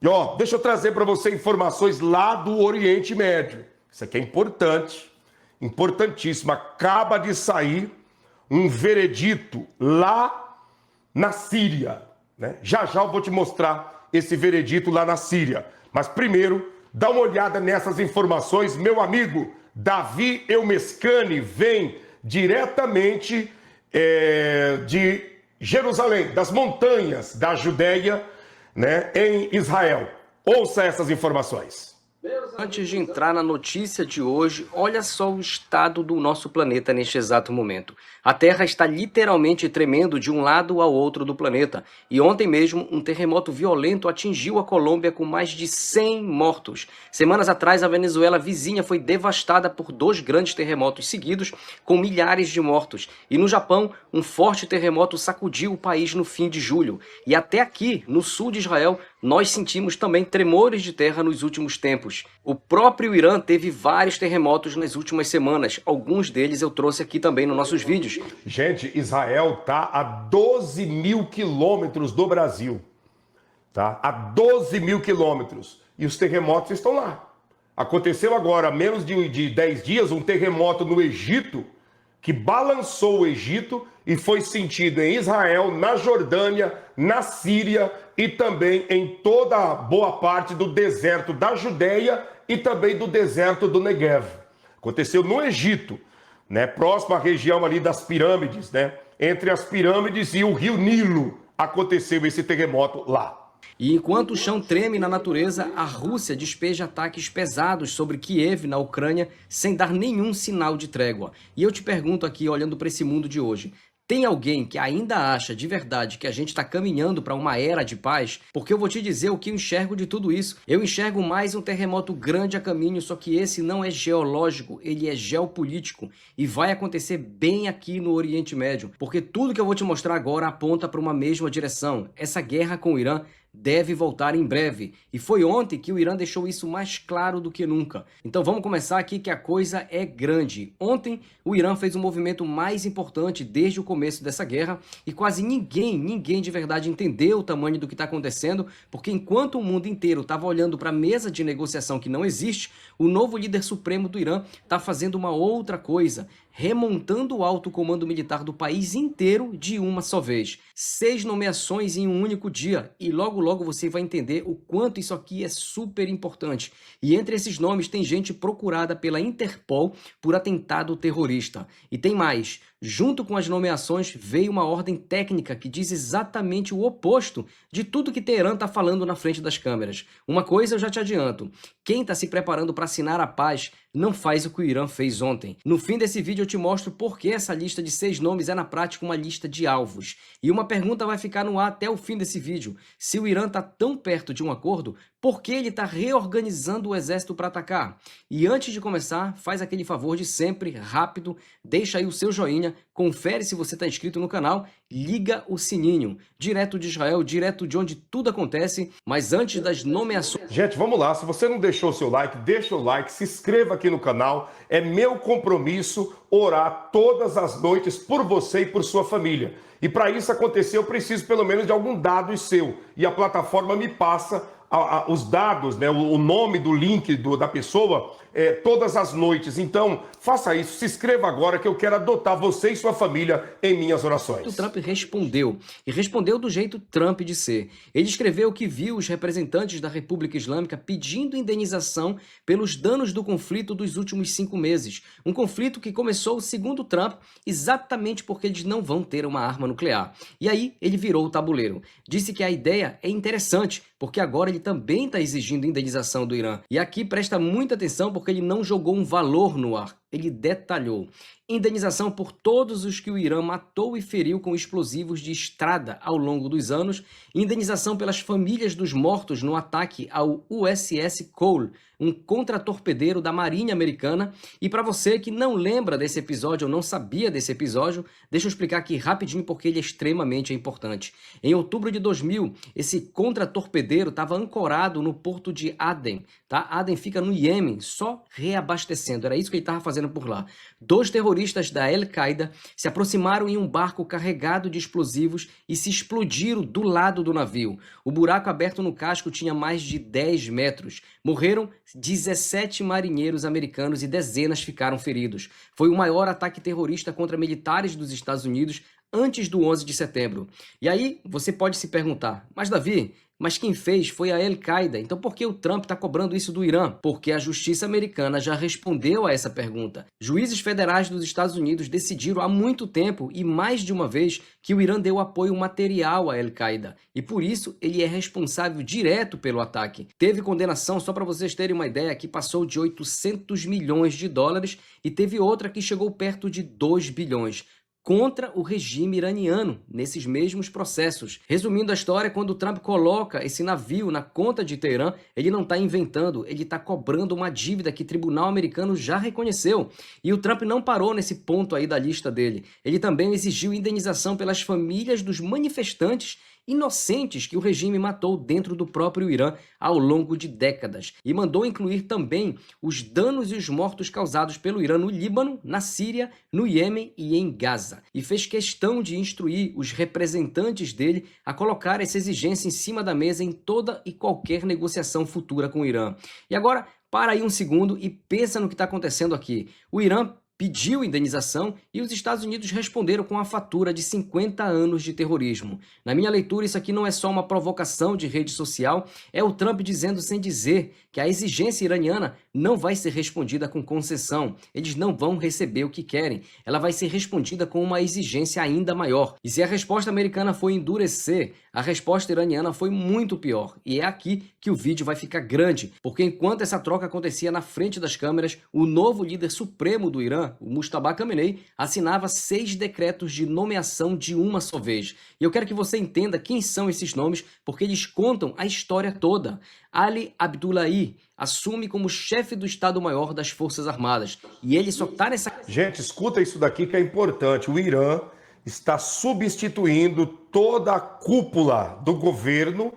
E ó, deixa eu trazer para você informações lá do Oriente Médio. Isso aqui é importante, importantíssimo. Acaba de sair um veredito lá na Síria, né? Já já eu vou te mostrar esse veredito lá na Síria. Mas primeiro, dá uma olhada nessas informações. Meu amigo Davi Eumescani vem diretamente de Jerusalém, das montanhas da Judéia, né, em Israel. Ouça essas informações. Antes de entrar na notícia de hoje, olha só o estado do nosso planeta neste exato momento. A Terra está literalmente tremendo de um lado ao outro do planeta. E ontem mesmo, um terremoto violento atingiu a Colômbia com mais de 100 mortos. Semanas atrás, a Venezuela vizinha foi devastada por 2 grandes terremotos seguidos, com milhares de mortos. E no Japão, um forte terremoto sacudiu o país no fim de julho. E até aqui, no sul de Israel, nós sentimos também tremores de terra nos últimos tempos. O próprio Irã teve vários terremotos nas últimas semanas. Alguns deles eu trouxe aqui também nos nossos vídeos. Gente, Israel está a 12 mil quilômetros do Brasil. Tá? A 12 mil quilômetros. E os terremotos estão lá. Aconteceu agora, há menos de 10 dias, um terremoto no Egito, que balançou o Egito e foi sentido em Israel, na Jordânia, na Síria e também em toda a boa parte do deserto da Judéia e também do deserto do Negev. Aconteceu no Egito, né, próximo à região ali das pirâmides, né, entre as pirâmides e o rio Nilo, aconteceu esse terremoto lá. E enquanto o chão treme na natureza, a Rússia despeja ataques pesados sobre Kiev, na Ucrânia, sem dar nenhum sinal de trégua. E eu te pergunto aqui, olhando para esse mundo de hoje, tem alguém que ainda acha de verdade que a gente está caminhando para uma era de paz? Porque eu vou te dizer o que eu enxergo de tudo isso. Eu enxergo mais um terremoto grande a caminho, só que esse não é geológico, ele é geopolítico. E vai acontecer bem aqui no Oriente Médio. Porque tudo que eu vou te mostrar agora aponta para uma mesma direção. Essa guerra com o Irã deve voltar em breve. E foi ontem que o Irã deixou isso mais claro do que nunca. Então vamos começar aqui que a coisa é grande. Ontem o Irã fez o movimento mais importante desde o começo dessa guerra e quase ninguém de verdade entendeu o tamanho do que está acontecendo, porque enquanto o mundo inteiro estava olhando para a mesa de negociação que não existe, o novo líder supremo do Irã está fazendo uma outra coisa, remontando o alto comando militar do país inteiro de uma só vez. 6 nomeações em um único dia, e logo você vai entender o quanto isso aqui é super importante. E entre esses nomes tem gente procurada pela Interpol por atentado terrorista. E tem mais. Junto com as nomeações veio uma ordem técnica que diz exatamente o oposto de tudo que Teherã está falando na frente das câmeras. Uma coisa eu já te adianto, quem está se preparando para assinar a paz não faz o que o Irã fez ontem. No fim desse vídeo eu te mostro por que essa lista de 6 nomes é na prática uma lista de alvos. E uma pergunta vai ficar no ar até o fim desse vídeo. Se o Irã está tão perto de um acordo, por que ele está reorganizando o exército para atacar? E antes de começar, faz aquele favor de sempre, rápido, deixa aí o seu joinha, confere se você está inscrito no canal, liga o sininho. Direto de Israel, direto de onde tudo acontece, mas antes das nomeações... Gente, vamos lá. Se você não deixou o seu like, deixa o like, se inscreva aqui no canal. É meu compromisso orar todas as noites por você e por sua família. E para isso acontecer, eu preciso pelo menos de algum dado seu. E a plataforma me passa os dados, né, o nome do link da pessoa todas as noites. Então, faça isso, se inscreva agora que eu quero adotar você e sua família em minhas orações. O Trump respondeu, e respondeu do jeito Trump de ser. Ele escreveu que viu os representantes da República Islâmica pedindo indenização pelos danos do conflito dos últimos 5 meses. Um conflito que começou, segundo Trump, exatamente porque eles não vão ter uma arma nuclear. E aí ele virou o tabuleiro. Disse que a ideia é interessante, porque agora ele também está exigindo indenização do Irã. E aqui presta muita atenção porque ele não jogou um valor no ar. Ele detalhou. Indenização por todos os que o Irã matou e feriu com explosivos de estrada ao longo dos anos. Indenização pelas famílias dos mortos no ataque ao USS Cole, um contratorpedeiro da Marinha Americana. E para você que não lembra desse episódio ou não sabia desse episódio, deixa eu explicar aqui rapidinho porque ele é extremamente importante. Em outubro de 2000, esse contratorpedeiro estava ancorado no porto de Aden. Tá? Aden fica no Iêmen, só reabastecendo. Era isso que ele estava fazendo fazendo por lá. 2 terroristas da Al-Qaeda se aproximaram em um barco carregado de explosivos e se explodiram do lado do navio. O buraco aberto no casco tinha mais de 10 metros. Morreram 17 marinheiros americanos e dezenas ficaram feridos. Foi o maior ataque terrorista contra militares dos Estados Unidos antes do 11 de setembro. E aí você pode se perguntar, mas Davi, mas quem fez foi a Al-Qaeda, então por que o Trump está cobrando isso do Irã? Porque a justiça americana já respondeu a essa pergunta. Juízes federais dos Estados Unidos decidiram há muito tempo e mais de uma vez que o Irã deu apoio material à Al-Qaeda e por isso ele é responsável direto pelo ataque. Teve condenação, só para vocês terem uma ideia, que passou de 800 milhões de dólares e teve outra que chegou perto de 2 bilhões. Contra o regime iraniano, nesses mesmos processos. Resumindo a história, quando o Trump coloca esse navio na conta de Teherã, ele não está inventando, ele está cobrando uma dívida que o tribunal americano já reconheceu. E o Trump não parou nesse ponto aí da lista dele. Ele também exigiu indenização pelas famílias dos manifestantes inocentes que o regime matou dentro do próprio Irã ao longo de décadas. E mandou incluir também os danos e os mortos causados pelo Irã no Líbano, na Síria, no Iêmen e em Gaza. E fez questão de instruir os representantes dele a colocar essa exigência em cima da mesa em toda e qualquer negociação futura com o Irã. E agora, para aí um segundo e pensa no que está acontecendo aqui. O Irã pediu indenização e os Estados Unidos responderam com a fatura de 50 anos de terrorismo. Na minha leitura, isso aqui não é só uma provocação de rede social, é o Trump dizendo sem dizer que a exigência iraniana não vai ser respondida com concessão. Eles não vão receber o que querem. Ela vai ser respondida com uma exigência ainda maior. E se a resposta americana foi endurecer, a resposta iraniana foi muito pior. E é aqui que o vídeo vai ficar grande, porque enquanto essa troca acontecia na frente das câmeras, o novo líder supremo do Irã, o Mujtaba Khamenei, assinava 6 decretos de nomeação de uma só vez. E eu quero que você entenda quem são esses nomes, porque eles contam a história toda. Ali Abdullahi assume como chefe do Estado-Maior das Forças Armadas. E ele só está nessa... Gente, escuta isso daqui que é importante. O Irã está substituindo toda a cúpula do governo,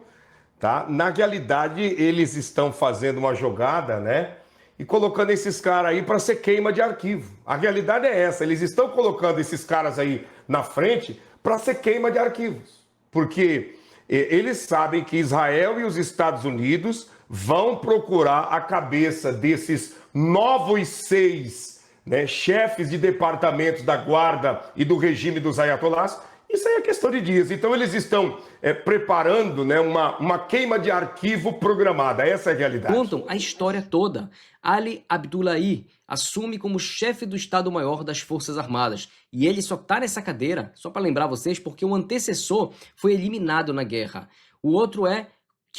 tá? Na realidade, eles estão fazendo uma jogada, né? E colocando esses caras aí para ser queima de arquivo. A realidade é essa, eles estão colocando esses caras aí na frente para ser queima de arquivos. Porque eles sabem que Israel e os Estados Unidos vão procurar a cabeça desses novos 6, né, chefes de departamentos da guarda e do regime dos ayatolás. Isso aí é questão de dias. Então eles estão preparando, né, uma queima de arquivo programada. Essa é a realidade. Contam a história toda. Ali Abdullahi assume como chefe do Estado-Maior das Forças Armadas. E ele só está nessa cadeira, só para lembrar vocês, porque o antecessor foi eliminado na guerra. O outro é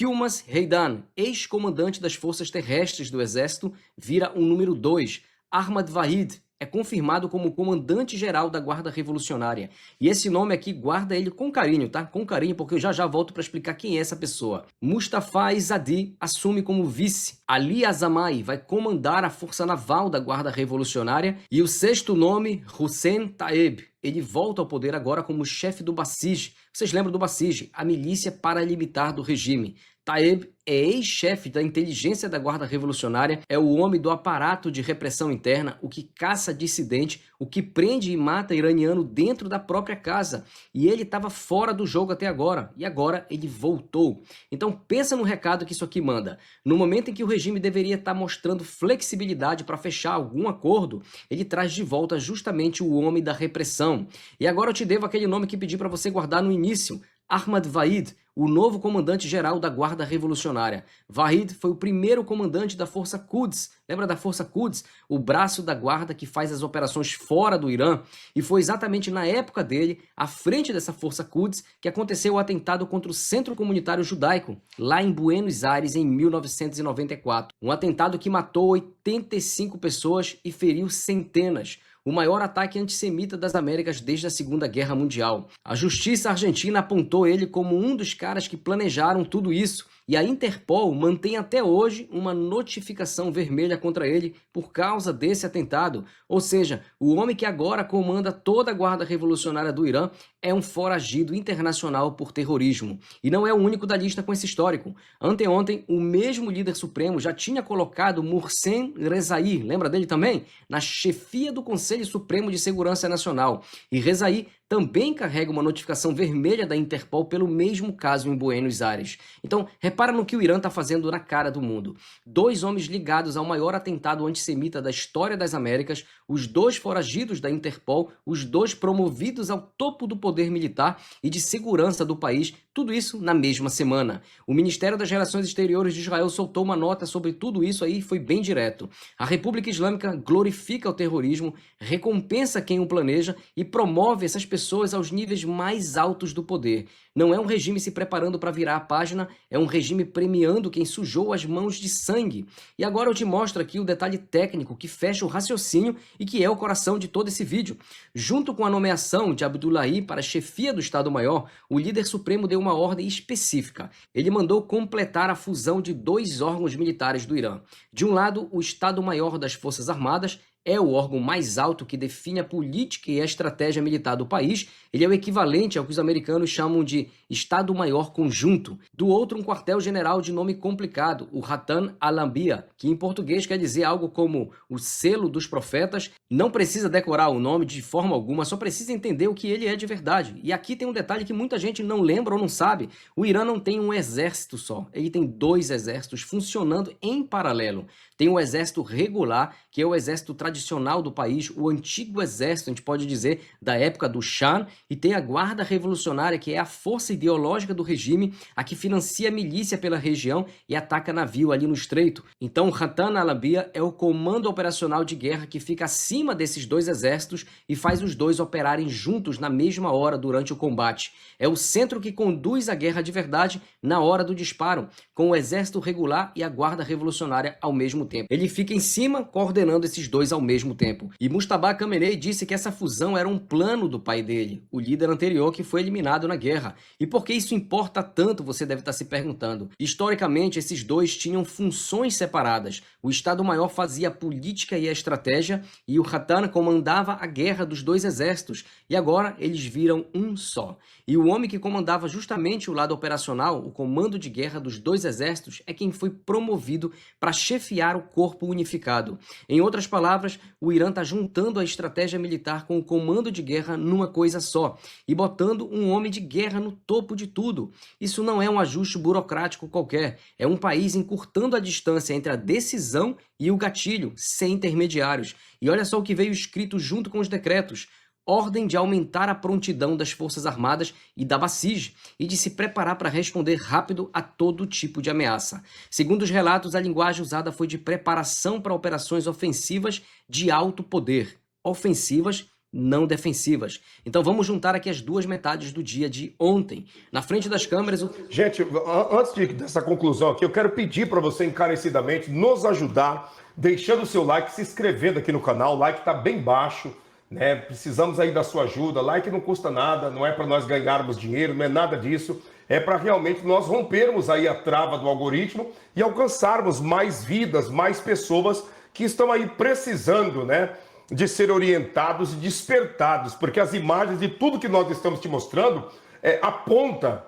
Yilmaz Heidan, ex-comandante das Forças Terrestres do Exército, vira o número 2. Ahmad Vahid é confirmado como comandante-geral da Guarda Revolucionária. E esse nome aqui, guarda ele com carinho, tá? Com carinho, porque eu já volto para explicar quem é essa pessoa. Mustafa Izzadi assume como vice. Ali Azamai vai comandar a Força Naval da Guarda Revolucionária. E o 6º nome, Hussein Taeb. Ele volta ao poder agora como chefe do Basij. Vocês lembram do Basij? A milícia paramilitar do regime. Taeb é ex-chefe da inteligência da Guarda Revolucionária, é o homem do aparato de repressão interna, o que caça dissidente, o que prende e mata iraniano dentro da própria casa. E ele estava fora do jogo até agora, e agora ele voltou. Então pensa no recado que isso aqui manda. No momento em que o regime deveria estar mostrando flexibilidade para fechar algum acordo, ele traz de volta justamente o homem da repressão. E agora eu te devo aquele nome que pedi para você guardar no início, Ahmad Vahid, o novo comandante-geral da Guarda Revolucionária. Vahid foi o primeiro comandante da Força Quds. Lembra da Força Quds? O braço da guarda que faz as operações fora do Irã. E foi exatamente na época dele, à frente dessa Força Quds, que aconteceu o atentado contra o Centro Comunitário Judaico, lá em Buenos Aires, em 1994. Um atentado que matou 85 pessoas e feriu centenas. O maior ataque antissemita das Américas desde a Segunda Guerra Mundial. A justiça argentina apontou ele como um dos caras que planejaram tudo isso, E a Interpol mantém até hoje uma notificação vermelha contra ele por causa desse atentado. Ou seja, o homem que agora comanda toda a Guarda Revolucionária do Irã é um foragido internacional por terrorismo. E não é o único da lista com esse histórico. Anteontem, o mesmo líder supremo já tinha colocado Mohsen Rezaei, lembra dele também? Na chefia do Conselho Supremo de Segurança Nacional. E Rezaei também carrega uma notificação vermelha da Interpol pelo mesmo caso em Buenos Aires. Então, repara no que o Irã está fazendo na cara do mundo. 2 homens ligados ao maior atentado antissemita da história das Américas, os 2 foragidos da Interpol, os 2 promovidos ao topo do poder militar e de segurança do país, tudo isso na mesma semana. O Ministério das Relações Exteriores de Israel soltou uma nota sobre tudo isso aí e foi bem direto. A República Islâmica glorifica o terrorismo, recompensa quem o planeja e promove essas pessoas aos níveis mais altos do poder. Não é um regime se preparando para virar a página, é um regime premiando quem sujou as mãos de sangue. E agora eu te mostro aqui o detalhe técnico que fecha o raciocínio e que é o coração de todo esse vídeo. Junto com a nomeação de Abdullahi para a chefia do Estado-Maior, o líder supremo deu uma ordem específica. Ele mandou completar a fusão de 2 órgãos militares do Irã. De um lado, o Estado-Maior das Forças Armadas é o órgão mais alto que define a política e a estratégia militar do país. Ele é o equivalente ao que os americanos chamam de Estado-Maior Conjunto. Do outro, um quartel-general de nome complicado, o Hatan al-Anbiya, que em português quer dizer algo como o selo dos profetas. Não precisa decorar o nome de forma alguma, só precisa entender o que ele é de verdade. E aqui tem um detalhe que muita gente não lembra ou não sabe. O Irã não tem um exército só, ele tem 2 exércitos funcionando em paralelo. Tem o exército regular, que é o exército tradicional do país, o antigo exército, a gente pode dizer, da época do Shah, e tem a Guarda Revolucionária, que é a força ideológica do regime, a que financia a milícia pela região e ataca navio ali no estreito. Então, o Hatan al-Anbiya é o comando operacional de guerra que fica acima desses 2 exércitos e faz os 2 operarem juntos na mesma hora durante o combate. É o centro que conduz a guerra de verdade na hora do disparo, com o exército regular e a Guarda Revolucionária ao mesmo tempo. Ele fica em cima, coordenando esses 2 ao mesmo tempo. E Mustafa Khamenei disse que essa fusão era um plano do pai dele, o líder anterior que foi eliminado na guerra. E por que isso importa tanto, você deve estar se perguntando. Historicamente, esses 2 tinham funções separadas. O Estado-Maior fazia a política e a estratégia, e o Hatan comandava a guerra dos 2 exércitos. E agora eles viram um só. E o homem que comandava justamente o lado operacional, o comando de guerra dos 2 exércitos, é quem foi promovido para chefiar o corpo unificado. Em outras palavras, o Irã está juntando a estratégia militar com o comando de guerra numa coisa só e botando um homem de guerra no topo de tudo. Isso não é um ajuste burocrático qualquer, é um país encurtando a distância entre a decisão e o gatilho, sem intermediários. E olha só o que veio escrito junto com os decretos: ordem de aumentar a prontidão das Forças Armadas e da Basij e de se preparar para responder rápido a todo tipo de ameaça. Segundo os relatos, a linguagem usada foi de preparação para operações ofensivas de alto poder. Ofensivas, não defensivas. Então vamos juntar aqui as 2 metades do dia de ontem. Na frente das câmeras... Gente, antes dessa conclusão aqui, eu quero pedir para você encarecidamente nos ajudar, deixando o seu like, se inscrevendo aqui no canal. O like está bem baixo. Precisamos aí da sua ajuda. Like não custa nada, não é para nós ganharmos dinheiro, não é nada disso. É para realmente nós rompermos aí a trava do algoritmo e alcançarmos mais vidas, mais pessoas que estão aí precisando, de ser orientados e despertados, porque as imagens de tudo que nós estamos te mostrando aponta,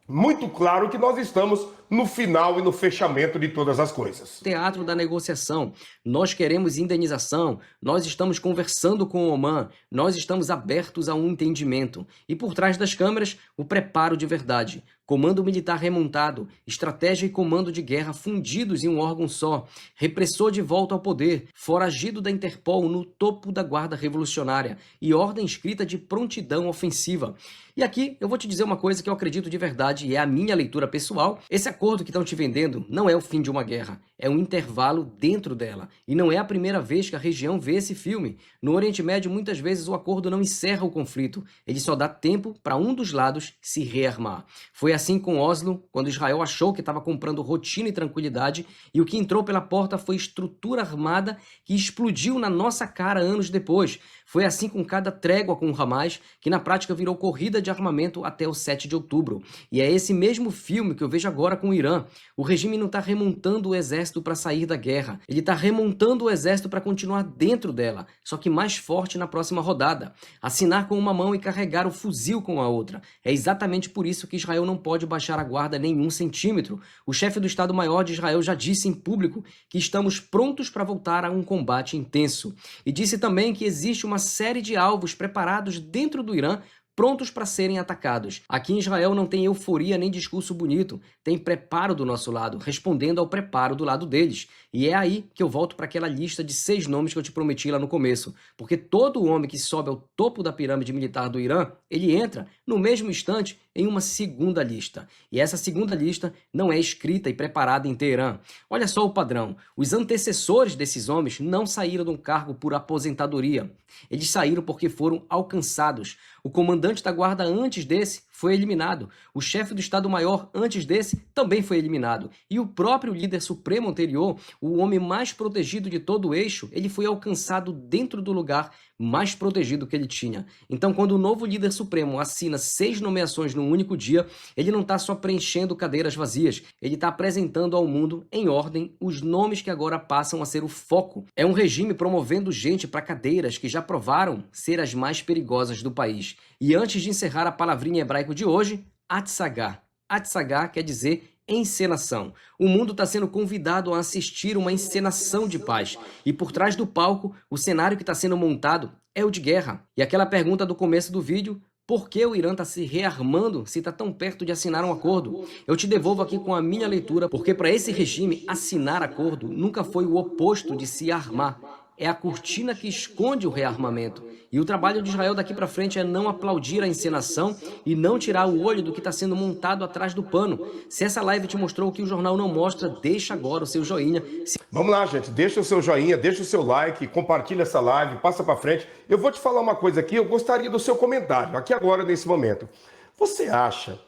muito claro que nós estamos no final e no fechamento de todas as coisas. Teatro da negociação. Nós queremos indenização, nós estamos conversando com o Oman, nós estamos abertos a um entendimento. E por trás das câmeras, o preparo de verdade. Comando militar remontado, estratégia e comando de guerra fundidos em um órgão só, repressor de volta ao poder, foragido da Interpol no topo da Guarda Revolucionária e ordem escrita de prontidão ofensiva. E aqui eu vou te dizer uma coisa que eu acredito de verdade e é a minha leitura pessoal. Esse acordo que estão te vendendo não é o fim de uma guerra, é um intervalo dentro dela. E não é a primeira vez que a região vê esse filme. No Oriente Médio, muitas vezes o acordo não encerra o conflito, ele só dá tempo para um dos lados se rearmar. Foi assim com Oslo, quando Israel achou que estava comprando rotina e tranquilidade, e o que entrou pela porta foi estrutura armada que explodiu na nossa cara anos depois. Foi assim com cada trégua com o Hamas, que na prática virou corrida de armamento até o 7 de outubro. E é esse mesmo filme que eu vejo agora com o Irã. O regime não está remontando o exército para sair da guerra, ele está remontando o exército para continuar dentro dela, só que mais forte na próxima rodada. Assinar com uma mão e carregar o fuzil com a outra. É exatamente por isso que Israel não pode baixar a guarda nem 1 centímetro. O chefe do Estado-Maior de Israel já disse em público que estamos prontos para voltar a um combate intenso. E disse também que existe uma série de alvos preparados dentro do Irã, prontos para serem atacados. Aqui em Israel não tem euforia nem discurso bonito, tem preparo do nosso lado, respondendo ao preparo do lado deles. E é aí que eu volto para aquela lista de 6 nomes que eu te prometi lá no começo, porque todo homem que sobe ao topo da pirâmide militar do Irã, ele entra no mesmo instante em uma segunda lista. E essa segunda lista não é escrita e preparada em Teherã. Olha só o padrão, os antecessores desses homens não saíram do cargo por aposentadoria, eles saíram porque foram alcançados. O comandante da guarda antes desse foi eliminado. O chefe do Estado-Maior antes desse também foi eliminado. E o próprio líder supremo anterior, o homem mais protegido de todo o eixo, ele foi alcançado dentro do lugar mais protegido que ele tinha. Então, quando o novo líder supremo assina 6 nomeações num único dia, ele não está só preenchendo cadeiras vazias, ele está apresentando ao mundo, em ordem, os nomes que agora passam a ser o foco. É um regime promovendo gente para cadeiras que já provaram ser as mais perigosas do país. E antes de encerrar a palavrinha em hebraico de hoje, Hatzagá. Hatzagá quer dizer encenação. O mundo está sendo convidado a assistir uma encenação de paz. E por trás do palco, o cenário que está sendo montado é o de guerra. E aquela pergunta do começo do vídeo, por que o Irã está se rearmando se está tão perto de assinar um acordo? Eu te devolvo aqui com a minha leitura, porque para esse regime, assinar acordo nunca foi o oposto de se armar. É a cortina que esconde o rearmamento. E o trabalho de Israel daqui para frente é não aplaudir a encenação e não tirar o olho do que está sendo montado atrás do pano. Se essa live te mostrou o que o jornal não mostra, deixa agora o seu joinha. Vamos lá, gente. Deixa o seu joinha, deixa o seu like, compartilha essa live, passa para frente. Eu vou te falar uma coisa aqui, eu gostaria do seu comentário, aqui agora, nesse momento. Você acha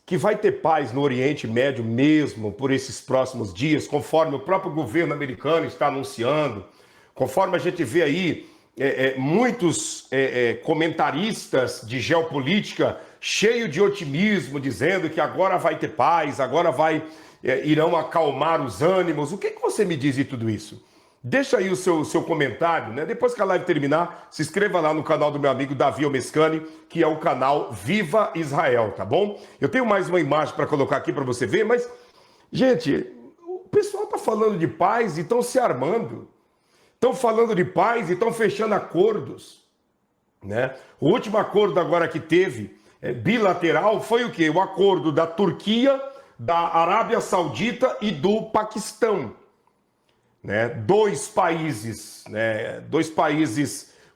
que vai ter paz no Oriente Médio mesmo por esses próximos dias, conforme o próprio governo americano está anunciando? Conforme a gente vê aí, muitos comentaristas de geopolítica cheios de otimismo, dizendo que agora vai ter paz, agora irão acalmar os ânimos. O que você me diz de tudo isso? Deixa aí o seu comentário, né? Depois que a live terminar, se inscreva lá no canal do meu amigo Davi Omescani, que é o canal Viva Israel, tá bom? Eu tenho mais uma imagem para colocar aqui para você ver, mas, gente, o pessoal tá falando de paz e estão se armando. Estão falando de paz e estão fechando acordos, né? O último acordo agora que teve, bilateral, foi o quê? O acordo da Turquia, da Arábia Saudita e do Paquistão, né? Dois países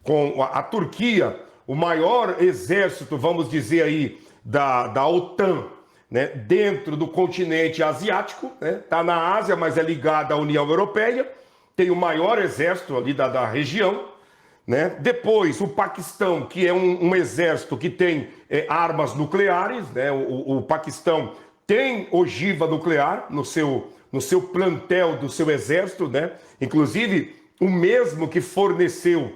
com a Turquia, o maior exército, vamos dizer aí, da OTAN, né? Dentro do continente asiático, né? Tá na Ásia, mas é ligada à União Europeia. Tem o maior exército ali da região, né? Depois, o Paquistão, que é um exército que tem armas nucleares, né? O Paquistão tem ogiva nuclear no seu plantel do seu exército, né? Inclusive, o mesmo que forneceu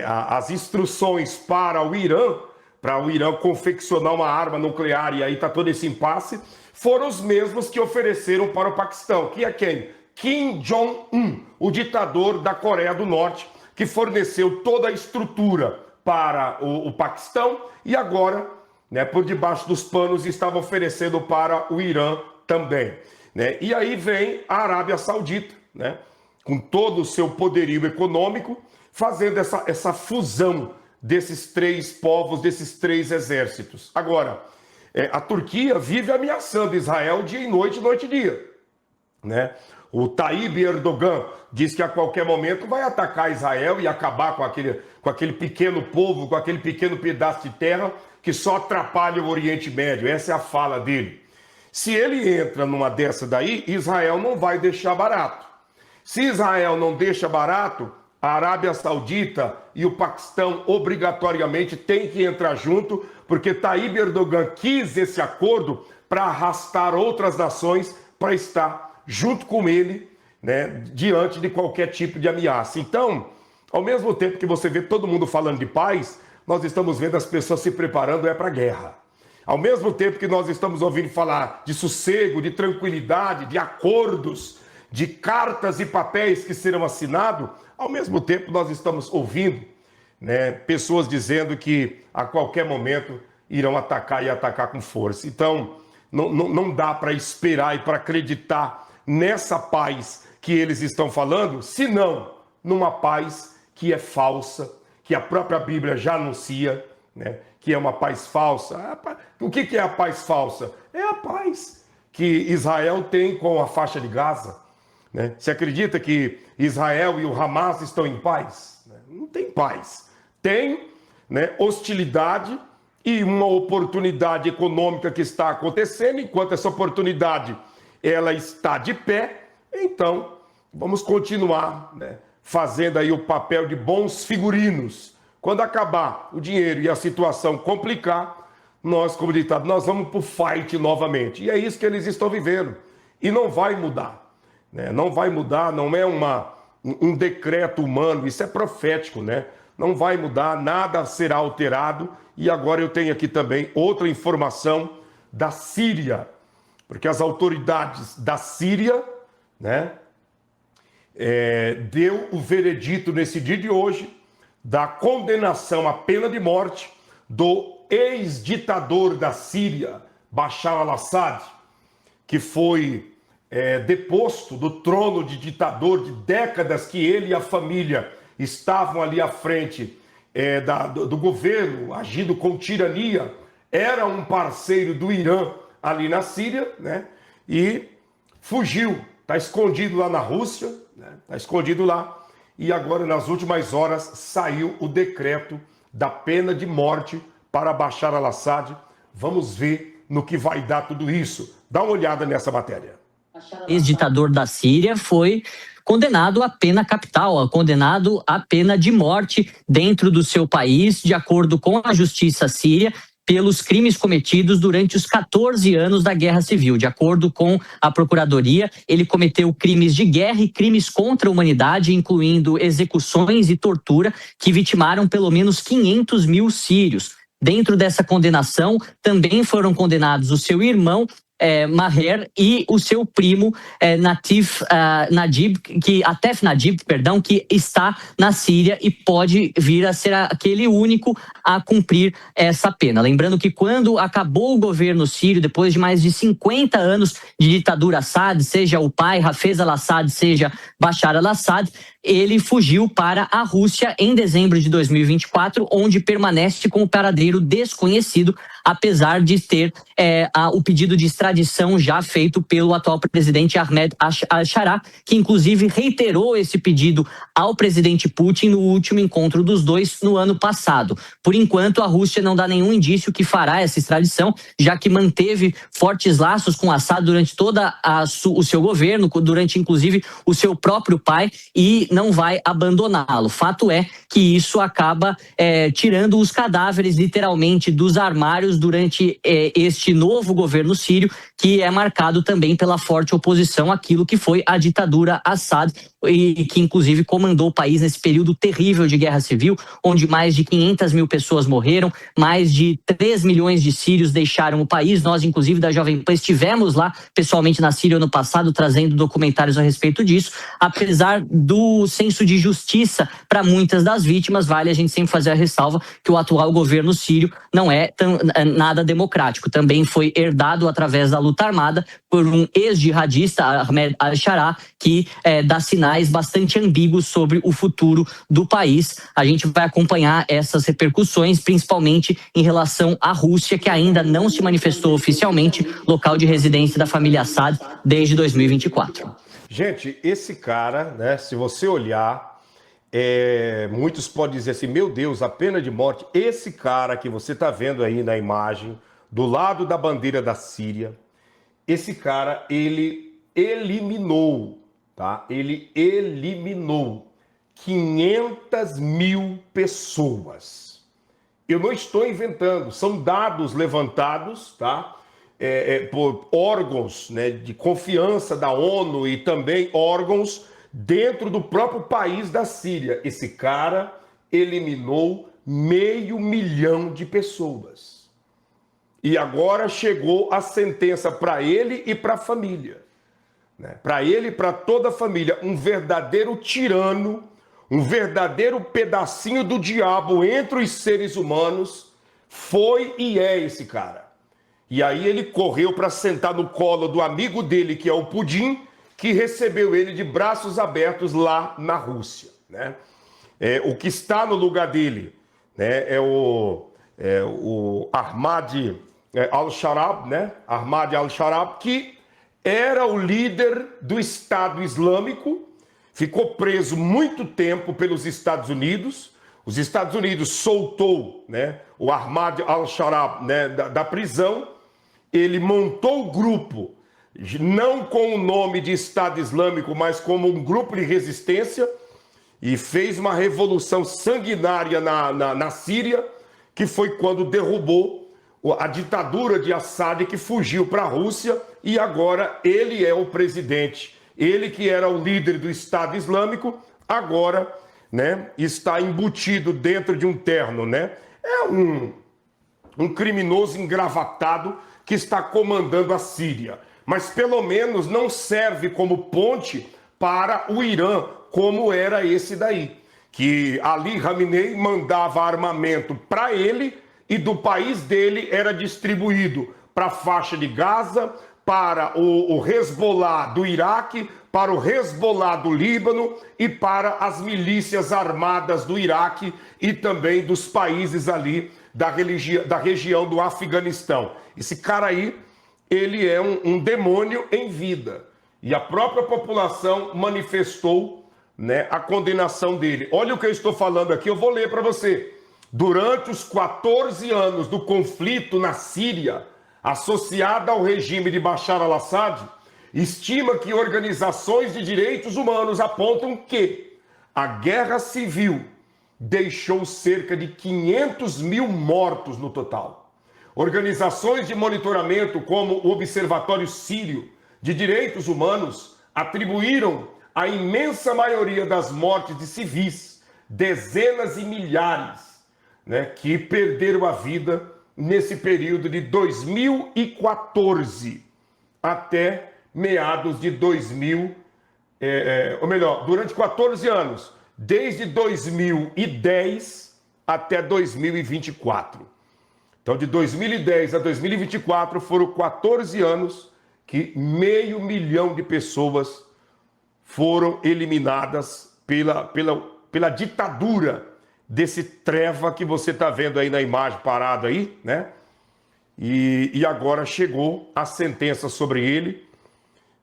as instruções para o Irã confeccionar uma arma nuclear, e aí está todo esse impasse, foram os mesmos que ofereceram para o Paquistão, que é quem? Kim Jong-un, o ditador da Coreia do Norte, que forneceu toda a estrutura para o Paquistão e agora, né, por debaixo dos panos, estava oferecendo para o Irã também, né? E aí vem a Arábia Saudita, né, com todo o seu poderio econômico, fazendo essa fusão desses 3 povos, desses 3 exércitos. Agora, a Turquia vive ameaçando Israel dia e noite e dia, né? O Tayyip Erdogan diz que a qualquer momento vai atacar Israel e acabar com aquele pequeno povo, com aquele pequeno pedaço de terra que só atrapalha o Oriente Médio. Essa é a fala dele. Se ele entra numa dessa daí, Israel não vai deixar barato. Se Israel não deixa barato, a Arábia Saudita e o Paquistão obrigatoriamente têm que entrar junto, porque Tayyip Erdogan quis esse acordo para arrastar outras nações para estar junto com ele, né, diante de qualquer tipo de ameaça. Então, ao mesmo tempo que você vê todo mundo falando de paz, nós estamos vendo as pessoas se preparando para a guerra. Ao mesmo tempo que nós estamos ouvindo falar de sossego, de tranquilidade, de acordos, de cartas e papéis que serão assinados, ao mesmo tempo nós estamos ouvindo, né, pessoas dizendo que a qualquer momento irão atacar e atacar com força. Então, não dá para esperar e para acreditar nessa paz que eles estão falando, senão numa paz que é falsa, que a própria Bíblia já anuncia, né, que é uma paz falsa. O que é a paz falsa? É a paz que Israel tem com a faixa de Gaza. Né? Você acredita que Israel e o Hamas estão em paz? Não tem paz. Tem, né, hostilidade e uma oportunidade econômica que está acontecendo. Enquanto essa oportunidade ela está de pé, então vamos continuar, né, fazendo aí o papel de bons figurinos. Quando acabar o dinheiro e a situação complicar, nós, como ditado, nós vamos para o fight novamente. E é isso que eles estão vivendo. E não vai mudar. Né? Não vai mudar, não é um decreto humano, isso é profético, né? Não vai mudar, nada será alterado. E agora eu tenho aqui também outra informação da Síria, porque as autoridades da Síria, né, deu o veredito nesse dia de hoje da condenação à pena de morte do ex-ditador da Síria, Bashar al-Assad, que foi deposto do trono de ditador de décadas que ele e a família estavam ali à frente do governo, agindo com tirania. Era um parceiro do Irã ali na Síria, né? E fugiu, está escondido lá na Rússia, né? Está escondido lá. E agora, nas últimas horas, saiu o decreto da pena de morte para Bashar al-Assad. Vamos ver no que vai dar tudo isso. Dá uma olhada nessa matéria. Ex-ditador da Síria foi condenado à pena capital, condenado à pena de morte dentro do seu país, de acordo com a justiça síria, pelos crimes cometidos durante os 14 anos da Guerra Civil. De acordo com a Procuradoria, ele cometeu crimes de guerra e crimes contra a humanidade, incluindo execuções e tortura, que vitimaram pelo menos 500 mil sírios. Dentro dessa condenação, também foram condenados o seu irmão, Maher, e o seu primo Atef Najib, que está na Síria e pode vir a ser aquele único a cumprir essa pena. Lembrando que quando acabou o governo sírio, depois de mais de 50 anos de ditadura Assad, seja o pai Hafez al-Assad, seja Bashar al-Assad, ele fugiu para a Rússia em dezembro de 2024, onde permanece com o paradeiro desconhecido, apesar de ter o pedido de extradição já feito pelo atual presidente Ahmed al-Shara, que inclusive reiterou esse pedido ao presidente Putin no último encontro dos dois no ano passado. Por enquanto, a Rússia não dá nenhum indício que fará essa extradição, já que manteve fortes laços com Assad durante toda o seu governo, durante inclusive o seu próprio pai, e não vai abandoná-lo. Fato é que isso acaba tirando os cadáveres literalmente dos armários durante este novo governo sírio, que é marcado também pela forte oposição àquilo que foi a ditadura Assad, e que inclusive comandou o país nesse período terrível de guerra civil, onde mais de 500 mil pessoas morreram, mais de 3 milhões de sírios deixaram o país. Nós, inclusive, da Jovem Pan, estivemos lá pessoalmente na Síria ano passado, trazendo documentários a respeito disso. Apesar do senso de justiça para muitas das vítimas, vale a gente sempre fazer a ressalva que o atual governo sírio não é nada democrático. Também foi herdado através da luta armada por um ex-jihadista, Ahmed al-Shara, que dá sinais bastante ambíguos sobre o futuro do país. A gente vai acompanhar essas repercussões, principalmente em relação à Rússia, que ainda não se manifestou oficialmente local de residência da família Assad desde 2024. Gente, esse cara, né, se você olhar, muitos podem dizer assim, meu Deus, a pena de morte. Esse cara que você está vendo aí na imagem, do lado da bandeira da Síria, esse cara, ele eliminou, tá? Ele eliminou 500 mil pessoas. Eu não estou inventando, são dados levantados, tá? Por órgãos, né, de confiança da ONU e também órgãos dentro do próprio país da Síria. Esse cara eliminou 500 mil de pessoas. E agora chegou a sentença para ele e para a família. Né? Para ele e para toda a família. Um verdadeiro tirano, um verdadeiro pedacinho do diabo entre os seres humanos, foi e é esse cara. E aí ele correu para sentar no colo do amigo dele, que é o Pudim, que recebeu ele de braços abertos lá na Rússia. Né? O que está no lugar dele, né, é o Ahmad al-Sharab, né? Ahmad al-Sharab, que era o líder do Estado Islâmico, ficou preso muito tempo pelos Estados Unidos. Os Estados Unidos soltou, né, o Ahmad al-Sharab, né, da prisão. Ele montou o grupo, não com o nome de Estado Islâmico, mas como um grupo de resistência, e fez uma revolução sanguinária na Síria, que foi quando derrubou a ditadura de Assad, que fugiu para a Rússia, e agora ele é o presidente. Ele que era o líder do Estado Islâmico, agora, né, está embutido dentro de um terno. Né? É um criminoso engravatado que está comandando a Síria. Mas pelo menos não serve como ponte para o Irã, como era esse daí. Que Ali Khamenei mandava armamento para ele e do país dele era distribuído para a faixa de Gaza, para o Hezbollah do Iraque, para o Hezbollah do Líbano e para as milícias armadas do Iraque e também dos países ali da região do Afeganistão. Esse cara aí, ele é um demônio em vida. E a própria população manifestou, né, a condenação dele. Olha o que eu estou falando aqui, eu vou ler para você. Durante os 14 anos do conflito na Síria, associada ao regime de Bashar al-Assad, estima que organizações de direitos humanos apontam que a guerra civil deixou cerca de 500 mil mortos no total. Organizações de monitoramento como o Observatório Sírio de Direitos Humanos atribuíram a imensa maioria das mortes de civis, dezenas e milhares, né, que perderam a vida nesse período de 2014 até meados de 2000, ou melhor, durante 14 anos, desde 2010 até 2024. Então, de 2010 a 2024 foram 14 anos que 500 mil de pessoas foram eliminadas pela ditadura desse treva que você está vendo aí na imagem parado aí, né? E agora chegou a sentença sobre ele,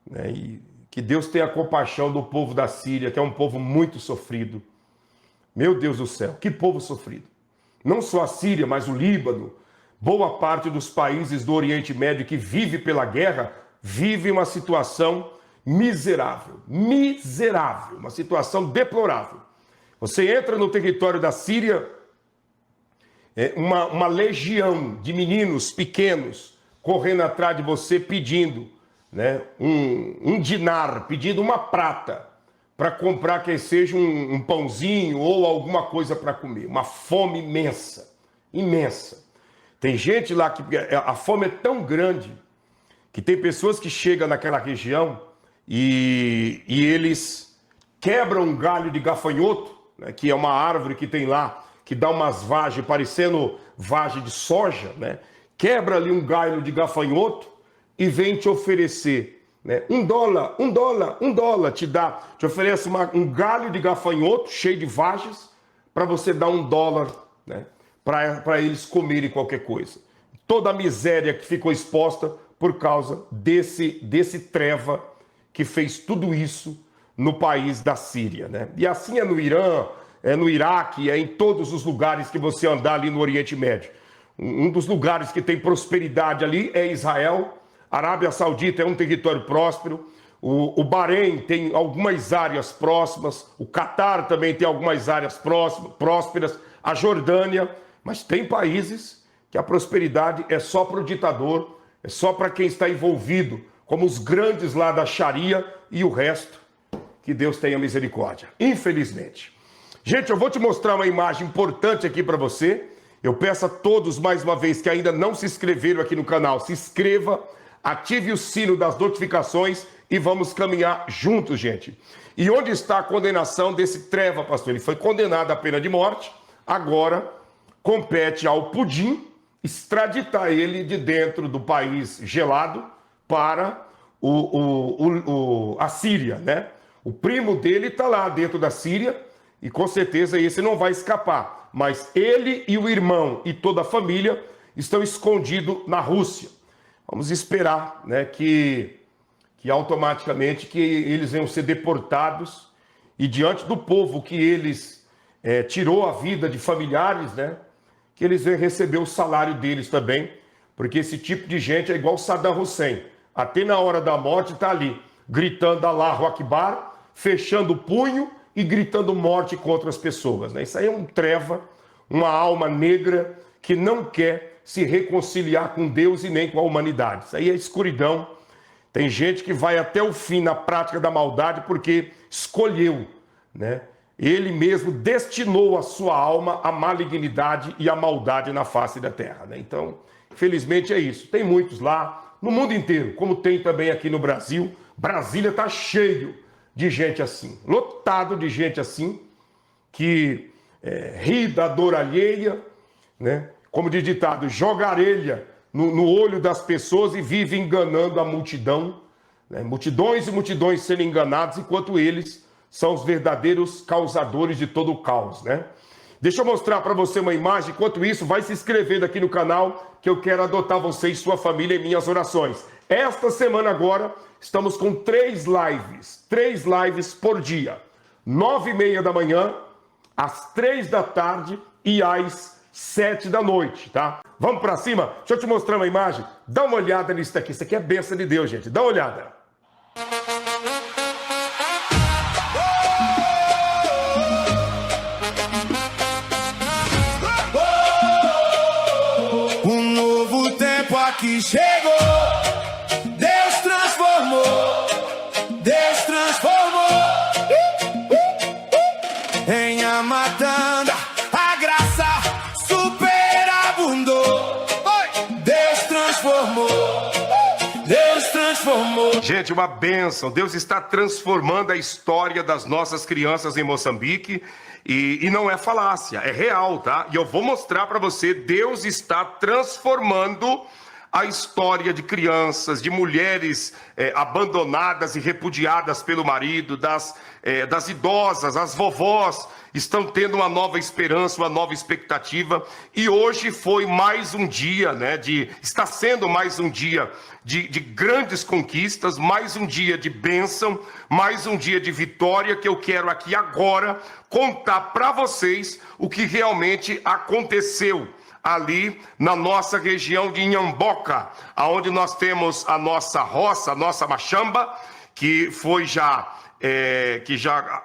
né? E que Deus tenha compaixão do povo da Síria, que é um povo muito sofrido. Meu Deus do céu, que povo sofrido. Não só a Síria, mas o Líbano, boa parte dos países do Oriente Médio que vive pela guerra, vive uma situação miserável, uma situação deplorável. Você entra no território da Síria, uma legião de meninos pequenos correndo atrás de você pedindo, né, um dinar, pedindo uma prata para comprar que seja um pãozinho ou alguma coisa para comer. Uma fome imensa, imensa. Tem gente lá que a fome é tão grande que tem pessoas que chegam naquela região e eles quebram um galho de gafanhoto, né, que é uma árvore que tem lá, que dá umas vagens parecendo vagem de soja, né? Quebra ali um galho de gafanhoto e vem te oferecer, né, $1, te oferece um galho de gafanhoto cheio de vagens para você dar $1, né, para eles comerem qualquer coisa. Toda a miséria que ficou exposta por causa desse treva que fez tudo isso no país da Síria, né? E assim é no Irã, é no Iraque, é em todos os lugares que você andar ali no Oriente Médio. Um dos lugares que tem prosperidade ali é Israel. A Arábia Saudita é um território próspero. O Bahrein tem algumas áreas próximas. O Catar também tem algumas áreas prósperas. A Jordânia. Mas tem países que a prosperidade é só para o ditador, é só para quem está envolvido, como os grandes lá da Sharia e o resto. Que Deus tenha misericórdia, infelizmente. Gente, eu vou te mostrar uma imagem importante aqui para você. Eu peço a todos, mais uma vez, que ainda não se inscreveram aqui no canal, se inscreva, ative o sino das notificações e vamos caminhar juntos, gente. E onde está a condenação desse Treva, pastor? Ele foi condenado à pena de morte, agora compete ao Pudim extraditar ele de dentro do país gelado para a Síria, né? O primo dele está lá dentro da Síria e com certeza esse não vai escapar. Mas ele e o irmão e toda a família estão escondidos na Rússia. Vamos esperar, né, que automaticamente que eles venham ser deportados e diante do povo que eles tirou a vida de familiares, né, que eles venham receber o salário deles também, porque esse tipo de gente é igual Saddam Hussein. Até na hora da morte está ali, gritando Allahu Akbar, fechando o punho e gritando morte contra as pessoas, né? Isso aí é um Treva, uma alma negra que não quer se reconciliar com Deus e nem com a humanidade. Isso aí é escuridão. Tem gente que vai até o fim na prática da maldade porque escolheu, né? Ele mesmo destinou a sua alma à malignidade e à maldade na face da terra, né? Então, infelizmente é isso. Tem muitos lá, no mundo inteiro, como tem também aqui no Brasil. Brasília está cheio de gente assim, lotado de gente assim, que ri da dor alheia, né? Como diz ditado, joga areia no olho das pessoas e vive enganando a multidão, né? Multidões e multidões sendo enganados, enquanto eles são os verdadeiros causadores de todo o caos, né? Deixa eu mostrar para você uma imagem. Enquanto isso, vai se inscrevendo aqui no canal, que eu quero adotar você e sua família em minhas orações. Esta semana agora, estamos com 3 lives por dia. 9h30 da manhã, às 3 da tarde e às 7 da noite, tá? Vamos para cima? Deixa eu te mostrar uma imagem. Dá uma olhada nisso aqui. Isso aqui é bênção de Deus, gente. Dá uma olhada. Que chegou, Deus transformou em a matanda, a graça superabundou. Deus transformou. Gente, uma bênção. Deus está transformando a história das nossas crianças em Moçambique. E não é falácia, é real, tá? E eu vou mostrar para você, Deus está transformando a história de crianças, de mulheres abandonadas e repudiadas pelo marido, das idosas, as vovós estão tendo uma nova esperança, uma nova expectativa. E hoje foi mais um dia, né? Está sendo mais um dia de grandes conquistas, mais um dia de bênção, mais um dia de vitória, que eu quero aqui agora contar para vocês o que realmente aconteceu ali na nossa região de Inhamboca, aonde nós temos a nossa roça, a nossa machamba, que foi que já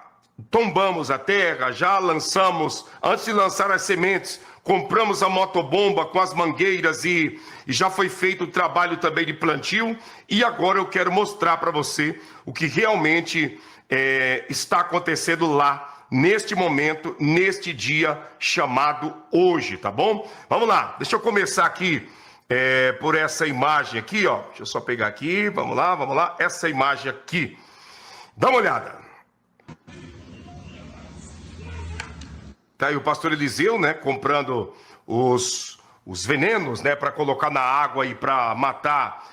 tombamos a terra, já lançamos, antes de lançar as sementes, compramos a motobomba com as mangueiras e já foi feito o trabalho também de plantio. E agora eu quero mostrar para você o que realmente está acontecendo lá, neste momento, neste dia chamado hoje, tá bom? Vamos lá, deixa eu começar aqui por essa imagem aqui, ó. Deixa eu só pegar aqui, vamos lá, essa imagem aqui. Dá uma olhada. Tá aí o pastor Eliseu, né, comprando os venenos, né, para colocar na água e para matar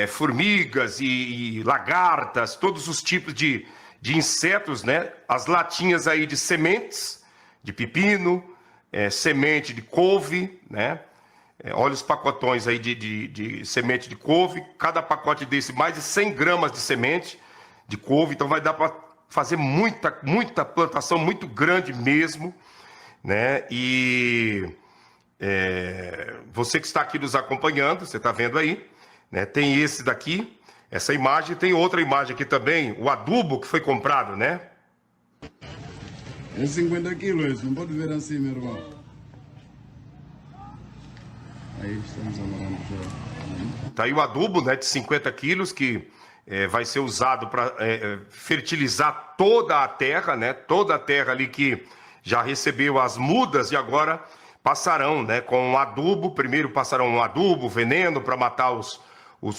formigas e lagartas, todos os tipos de insetos, né? As latinhas aí de sementes, de pepino, semente de couve, né? Olha os pacotões aí de semente de couve, cada pacote desse mais de 100 gramas de semente de couve, então vai dar para fazer muita plantação, muito grande mesmo, né? E você que está aqui nos acompanhando, você está vendo aí, né? Tem esse daqui, essa imagem, tem outra imagem aqui também, o adubo que foi comprado, né? É 50 quilos, não pode ver assim, meu irmão. Aí estamos amarrando já. Tá aí o adubo, né, de 50 quilos que vai ser usado para fertilizar toda a terra, né? Toda a terra ali que já recebeu as mudas e agora passarão, né, com um adubo. Primeiro passarão um adubo, veneno para matar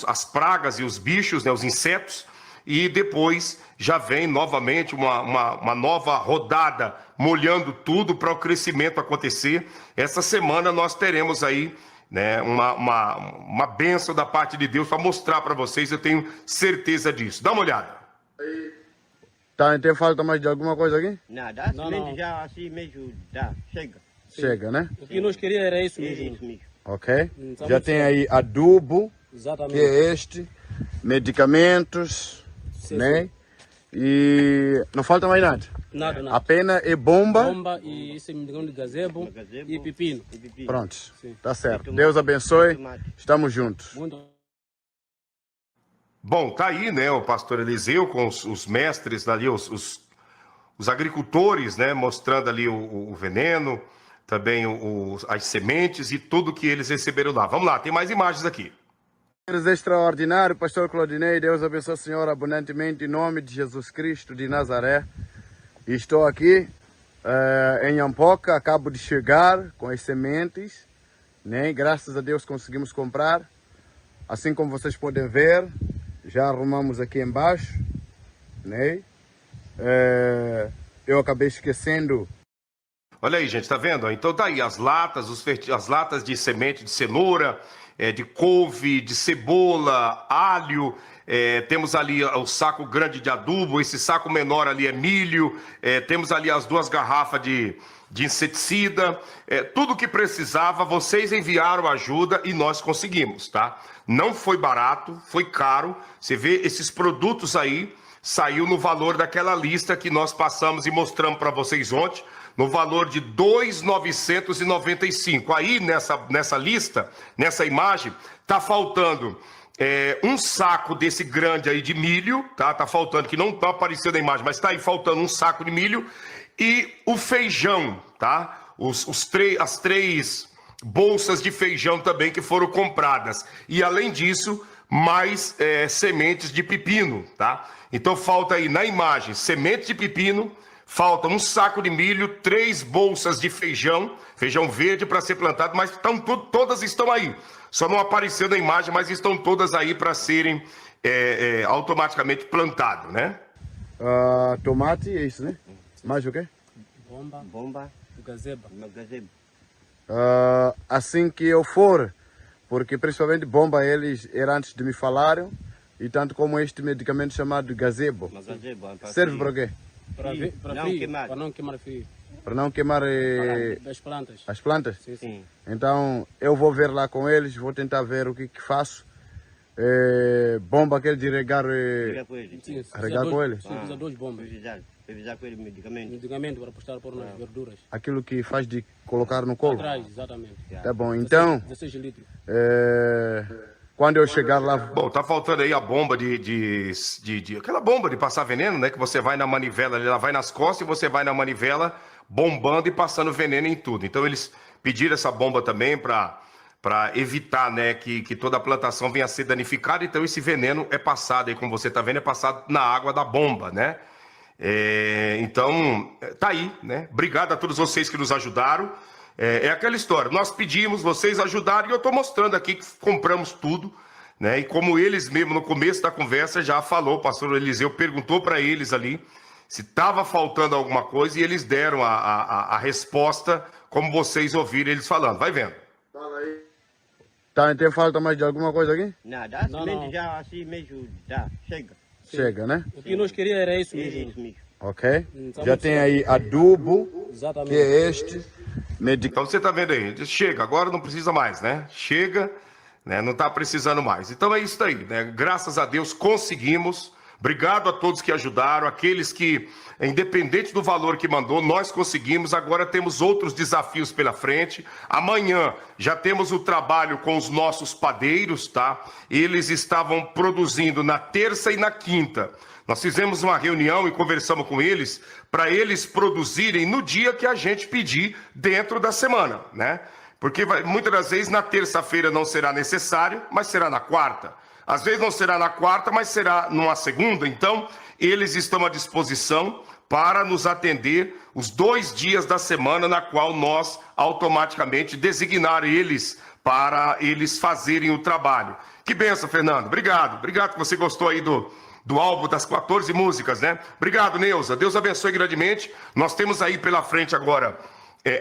as pragas e os bichos, né, os insetos. E depois já vem novamente uma nova rodada, molhando tudo para o crescimento acontecer. Essa semana nós teremos aí, né, uma bênção da parte de Deus para mostrar para vocês, eu tenho certeza disso. Dá uma olhada. Tá, tem falta mais de alguma coisa aqui? Nada, a semente já assim mesmo dá, chega. Chega, né? O que nós queríamos era isso É mesmo. isso mesmo. Ok. Tá Já muito tem certo. aí adubo, que Exatamente. é este, medicamentos, Sim, né? sim. E não falta mais nada. Nada, nada. A pena é bomba. Bomba e esse medicamento de gazebo Gazebo e pepino. e pepino. Pronto, Sim. tá certo. Tomate. Deus abençoe. Tomate. Estamos juntos. Muito. Bom, tá aí, né, o pastor Eliseu com os mestres ali, os agricultores, né, mostrando ali o veneno, também as sementes e tudo que eles receberam lá. Vamos lá, tem mais imagens aqui. Extraordinário, pastor Claudinei, Deus abençoe o senhor abundantemente em nome de Jesus Cristo de Nazaré. Estou aqui em Ampoca, acabo de chegar com as sementes, né? Graças a Deus conseguimos comprar. Assim como vocês podem ver, já arrumamos aqui embaixo, né? Eu acabei esquecendo. Olha aí, gente, tá vendo? Então tá aí as latas, as latas de semente de cenoura, de couve, de cebola, alho. Temos ali o saco grande de adubo, esse saco menor ali é milho. Temos ali as 2 garrafas de inseticida. Tudo que precisava, vocês enviaram ajuda e nós conseguimos, tá? Não foi barato, foi caro. Você vê esses produtos aí, saiu no valor daquela lista que nós passamos e mostramos para vocês ontem, no valor de R$ 2.995. Aí nessa lista, nessa imagem, tá faltando um saco desse grande aí de milho, tá? Tá faltando, que não tá aparecendo na imagem, mas tá aí faltando um saco de milho e o feijão, tá? As 3 bolsas de feijão também que foram compradas. E além disso, mais sementes de pepino, tá? Então falta aí na imagem semente de pepino, falta um saco de milho, 3 bolsas de feijão verde para ser plantado, mas todas estão aí. Só não apareceu na imagem, mas estão todas aí para serem automaticamente plantado, né? Tomate, é isso, né? Mais o quê? Bomba, Gazebo. gazebo. Assim que eu for, porque principalmente bomba eles antes de me falaram, e tanto como este medicamento chamado gazebo. Gazebo, Serve para o quê? Para Não frio, queimar. para não queimar frio. Para não queimar Das plantas. as plantas? Sim, sim. Sim. Então eu vou ver lá com eles, vou tentar ver o que faço. Bomba aquele de regar. Fica com ele. Sim, Regar com ele? Sim, precisa 2 bombas. Precisar com ele medicamento. Medicamento para postar por nas verduras. Aquilo que faz de colocar no colo. Atrás, exatamente. Tá bom, então 16 litros. quando eu chegar lá. Bom, tá faltando aí a bomba aquela bomba de passar veneno, né? Que você vai na manivela, ela vai nas costas e você vai na manivela bombando e passando veneno em tudo. Então eles pediram essa bomba também para evitar, né, que toda a plantação venha a ser danificada. Então esse veneno é passado aí, como você tá vendo, é passado na água da bomba, né? Então, tá aí, né? Obrigado a todos vocês que nos ajudaram. É aquela história, nós pedimos, vocês ajudaram e eu tô mostrando aqui que compramos tudo, né? E como eles mesmo no começo da conversa já falou, o pastor Eliseu perguntou para eles ali se estava faltando alguma coisa e eles deram a resposta, como vocês ouviram eles falando. Vai vendo. Tá, tem falta mais de alguma coisa aqui? Nada, a Não, semente não. já assim mesmo dá, chega. Chega, né? O que nós queríamos era isso É mesmo. isso mesmo. Ok. Tá Já muito tem certo. aí adubo, Exatamente. que é este. Então você tá vendo aí, chega, agora não precisa mais, né? Chega, né? Não tá precisando mais. Então é isso aí, né? Graças a Deus conseguimos. Obrigado a todos que ajudaram, aqueles que, independente do valor que mandou, nós conseguimos. Agora temos outros desafios pela frente. Amanhã já temos o trabalho com os nossos padeiros, tá? Eles estavam produzindo na terça e na quinta. Nós fizemos uma reunião e conversamos com eles para eles produzirem no dia que a gente pedir dentro da semana, né? Porque muitas das vezes na terça-feira não será necessário, mas será na quarta. Às vezes não será na quarta, mas será numa segunda. Então, eles estão à disposição para nos atender os 2 dias da semana na qual nós automaticamente designar eles para eles fazerem o trabalho. Que benção, Fernando. Obrigado. Obrigado que você gostou aí do álbum das 14 músicas, né? Obrigado, Neuza. Deus abençoe grandemente. Nós temos aí pela frente agora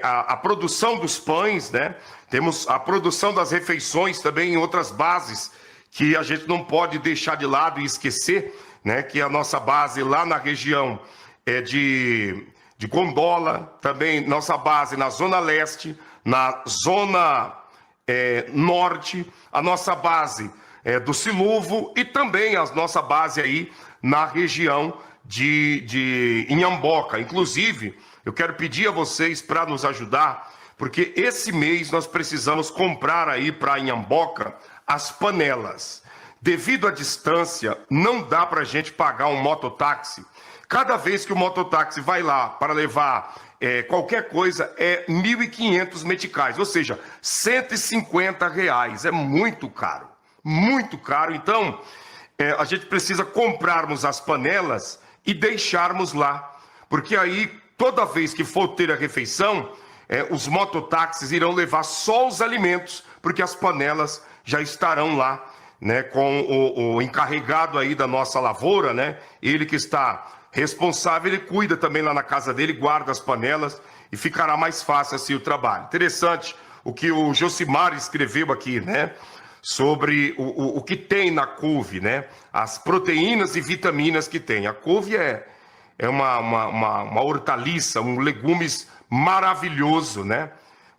a produção dos pães, né? Temos a produção das refeições também em outras bases que a gente não pode deixar de lado e esquecer, né? Que a nossa base lá na região de Gondola, também nossa base na Zona Leste, na Zona Norte, a nossa base do Siluvo e também a nossa base aí na região de Inhamboca. Inclusive, eu quero pedir a vocês para nos ajudar, porque esse mês nós precisamos comprar aí para Inhamboca as panelas. Devido à distância, não dá para a gente pagar um mototáxi. Cada vez que o mototáxi vai lá para levar qualquer coisa, é 1.500 meticais, ou seja, R$150. É muito caro, muito caro. Então, a gente precisa comprarmos as panelas e deixarmos lá, porque aí, toda vez que for ter a refeição, os mototáxis irão levar só os alimentos, porque as panelas já estarão lá, né, com o encarregado aí da nossa lavoura, né, ele que está responsável, ele cuida também lá na casa dele, guarda as panelas e ficará mais fácil assim o trabalho. Interessante o que o Josimar escreveu aqui, né, sobre o que tem na couve, né, as proteínas e vitaminas que tem. A couve é uma hortaliça, um legumes maravilhoso, né,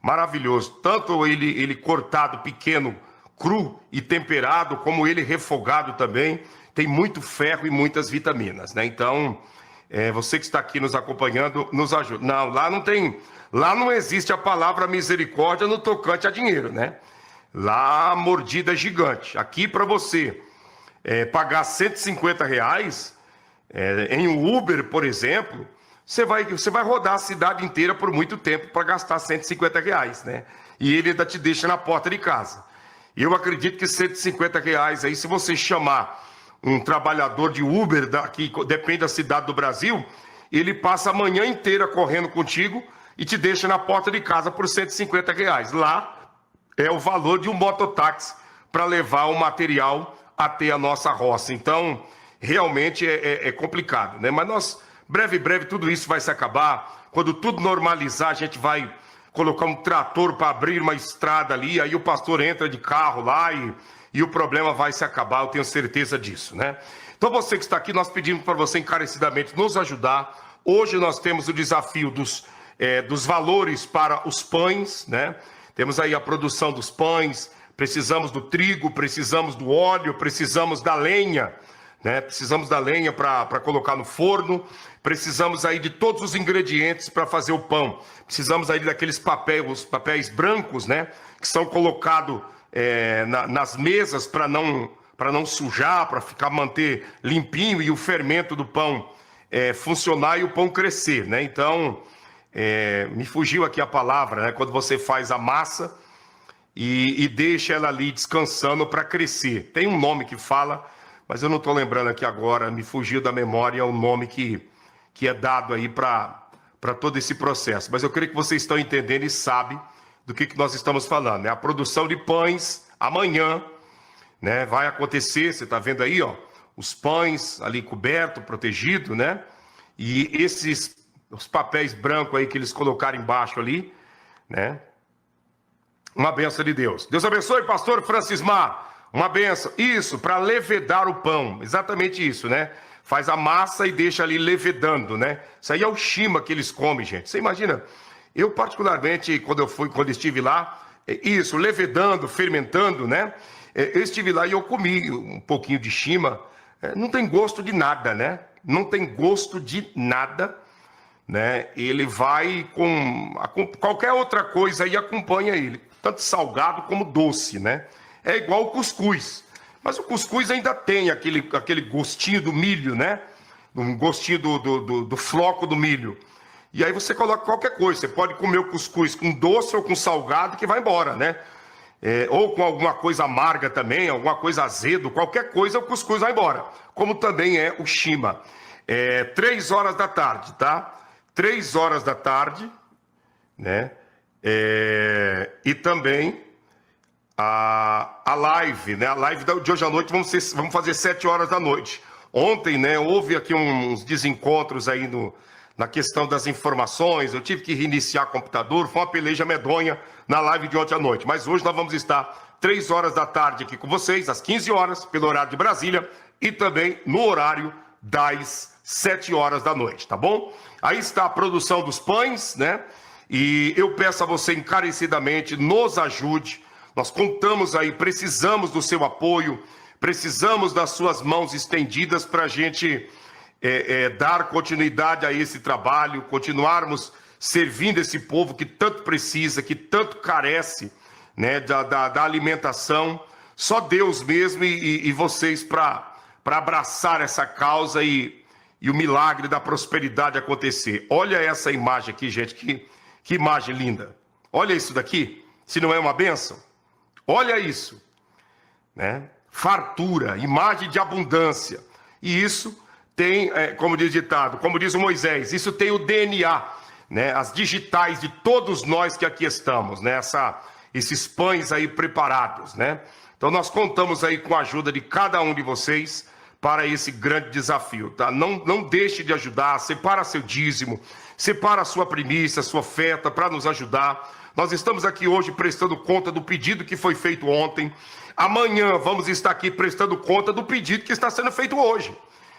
maravilhoso. Tanto ele cortado pequeno, cru e temperado, como ele refogado também, tem muito ferro e muitas vitaminas, né? Então, você que está aqui nos acompanhando, nos ajuda. Não, lá não existe a palavra misericórdia no tocante a dinheiro, né? Lá a mordida é gigante. Aqui para você pagar R$150 em um Uber, por exemplo, você vai rodar a cidade inteira por muito tempo para gastar R$150, né? E ele ainda te deixa na porta de casa. E eu acredito que R$150 aí, se você chamar um trabalhador de Uber, que depende da cidade do Brasil, ele passa a manhã inteira correndo contigo e te deixa na porta de casa por R$150. Lá é o valor de um mototáxi para levar o material até a nossa roça. Então, realmente é complicado, né? Mas nós, breve, tudo isso vai se acabar. Quando tudo normalizar, a gente vai colocar um trator para abrir uma estrada ali, aí o pastor entra de carro lá e o problema vai se acabar, eu tenho certeza disso, né? Então você que está aqui, nós pedimos para você encarecidamente nos ajudar. Hoje nós temos o desafio dos valores para os pães, né? Temos aí a produção dos pães, precisamos do trigo, precisamos do óleo, precisamos da lenha, né? Precisamos da lenha para colocar no forno, precisamos aí de todos os ingredientes para fazer o pão. Precisamos aí daqueles papéis brancos, né? Que são colocados nas mesas para não sujar, para manter limpinho e o fermento do pão funcionar e o pão crescer, né? Então, me fugiu aqui a palavra, né? Quando você faz a massa e deixa ela ali descansando para crescer. Tem um nome que fala, mas eu não estou lembrando aqui agora, me fugiu da memória o nome que é dado aí para todo esse processo. Mas eu creio que vocês estão entendendo e sabem do que nós estamos falando, né? A produção de pães amanhã, né, vai acontecer, você está vendo aí, ó, os pães ali coberto, protegido, né? E os papéis brancos aí que eles colocaram embaixo ali, né? Uma benção de Deus. Deus abençoe, pastor Francismar. Uma benção. Isso, para levedar o pão. Exatamente isso, né? Faz a massa e deixa ali levedando, né? Isso aí é o shima que eles comem, gente. Você imagina? Eu, particularmente, quando estive lá, isso, levedando, fermentando, né? Eu estive lá e eu comi um pouquinho de shima. Não tem gosto de nada, né? Não tem gosto de nada, né? Ele vai com qualquer outra coisa aí acompanha ele. Tanto salgado como doce, né? É igual o cuscuz. Mas o cuscuz ainda tem aquele gostinho do milho, né? Um gostinho do floco do milho. E aí você coloca qualquer coisa. Você pode comer o cuscuz com doce ou com salgado que vai embora, né? Ou com alguma coisa amarga também, alguma coisa azedo, qualquer coisa o cuscuz vai embora. Como também é o shima. 3 horas da tarde, tá? 3 horas da tarde, né? E também a live, né? A live de hoje à noite vamos fazer 7 horas da noite. Ontem, né, houve aqui uns desencontros aí na questão das informações, eu tive que reiniciar o computador, foi uma peleja medonha na live de ontem à noite. Mas hoje nós vamos estar 3 horas da tarde aqui com vocês, às 15 horas, pelo horário de Brasília, e também no horário das 7 horas da noite, tá bom? Aí está a produção dos pães, né? E eu peço a você encarecidamente, nos ajude. Nós contamos aí, precisamos do seu apoio, precisamos das suas mãos estendidas para a gente dar continuidade a esse trabalho, continuarmos servindo esse povo que tanto precisa, que tanto carece, né, da alimentação. Só Deus mesmo e vocês para abraçar essa causa e o milagre da prosperidade acontecer. Olha essa imagem aqui, gente, que imagem linda. Olha isso daqui, se não é uma bênção. Olha isso, né? Fartura, imagem de abundância. E isso tem, como diz o ditado, como diz o Moisés, isso tem o DNA, né? As digitais de todos nós que aqui estamos, né? Esses pães aí preparados, né? Então nós contamos aí com a ajuda de cada um de vocês para esse grande desafio, tá? Não deixe de ajudar, separa seu dízimo, separa a sua primícia, a sua oferta para nos ajudar. Nós estamos aqui hoje prestando conta do pedido que foi feito ontem. Amanhã vamos estar aqui prestando conta do pedido que está sendo feito hoje.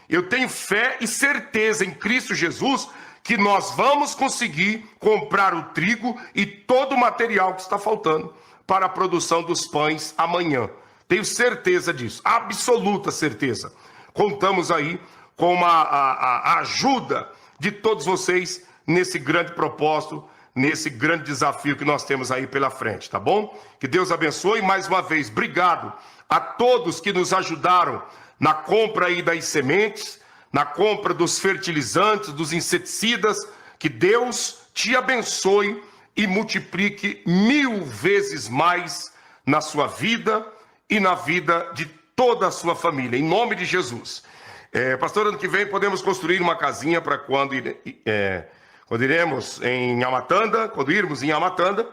Eu tenho fé e certeza em Cristo Jesus que nós vamos conseguir comprar o trigo e todo o material que está faltando para a produção dos pães amanhã. Tenho certeza disso, absoluta certeza. Contamos aí com a ajuda de todos vocês nesse grande propósito, nesse grande desafio que nós temos aí pela frente, tá bom? Que Deus abençoe. Mais uma vez, obrigado a todos que nos ajudaram na compra aí das sementes, na compra dos fertilizantes, dos inseticidas. Que Deus te abençoe e multiplique 1000 vezes mais na sua vida e na vida de toda a sua família, em nome de Jesus. Pastor, ano que vem podemos construir uma casinha para quando iremos em Amatanda, quando irmos em Amatanda,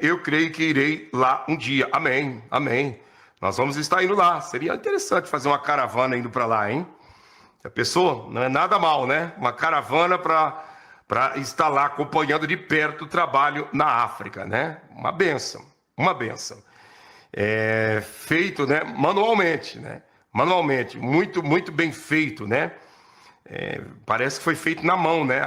eu creio que irei lá um dia. Amém, amém. Nós vamos estar indo lá. Seria interessante fazer uma caravana indo para lá, hein? A pessoa, não é nada mal, né? Uma caravana para estar lá acompanhando de perto o trabalho na África, né? Uma bênção, uma bênção. Feito, né? Manualmente, né? Manualmente, muito, muito bem feito, né? Parece que foi feito na mão, né?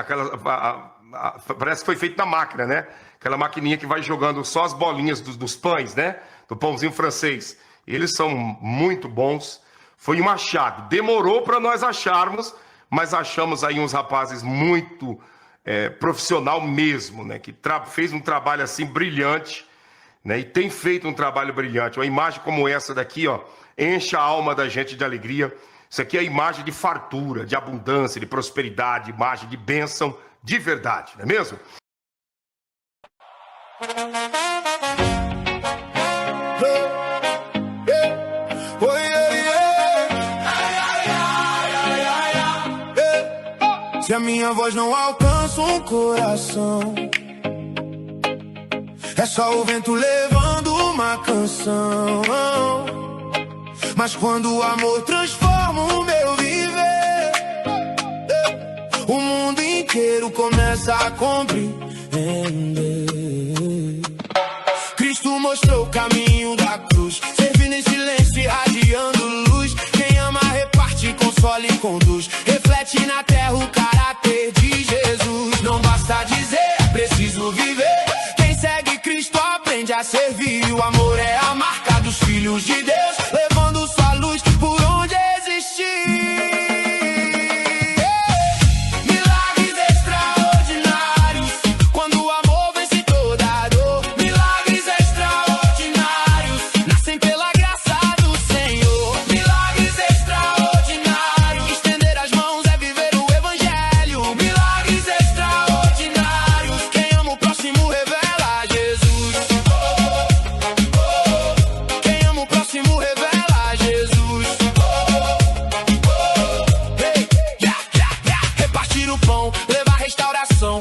Parece que foi feito na máquina, né? Aquela maquininha que vai jogando só as bolinhas dos pães, né? Do pãozinho francês. Eles são muito bons. Foi um achado. Demorou para nós acharmos, mas achamos aí uns rapazes muito profissional mesmo, né? Que fez um trabalho assim brilhante, né? E tem feito um trabalho brilhante. Uma imagem como essa daqui, ó, enche a alma da gente de alegria. Isso aqui é a imagem de fartura, de abundância, de prosperidade, imagem de bênção de verdade, não é mesmo? Se a minha voz não alcança um coração, é só o vento levando uma canção. Mas quando o amor transforma o meu viver, o mundo inteiro começa a compreender. Cristo mostrou o caminho da cruz, servindo em silêncio, irradiando luz. Quem ama reparte, consola e conduz, reflete na terra o caráter de Jesus. Não basta dizer, é preciso viver. Quem segue Cristo aprende a servir. O amor é a marca dos filhos de Deus, levando sua luz por onde existir. Extraordinários, pão, levar restauração.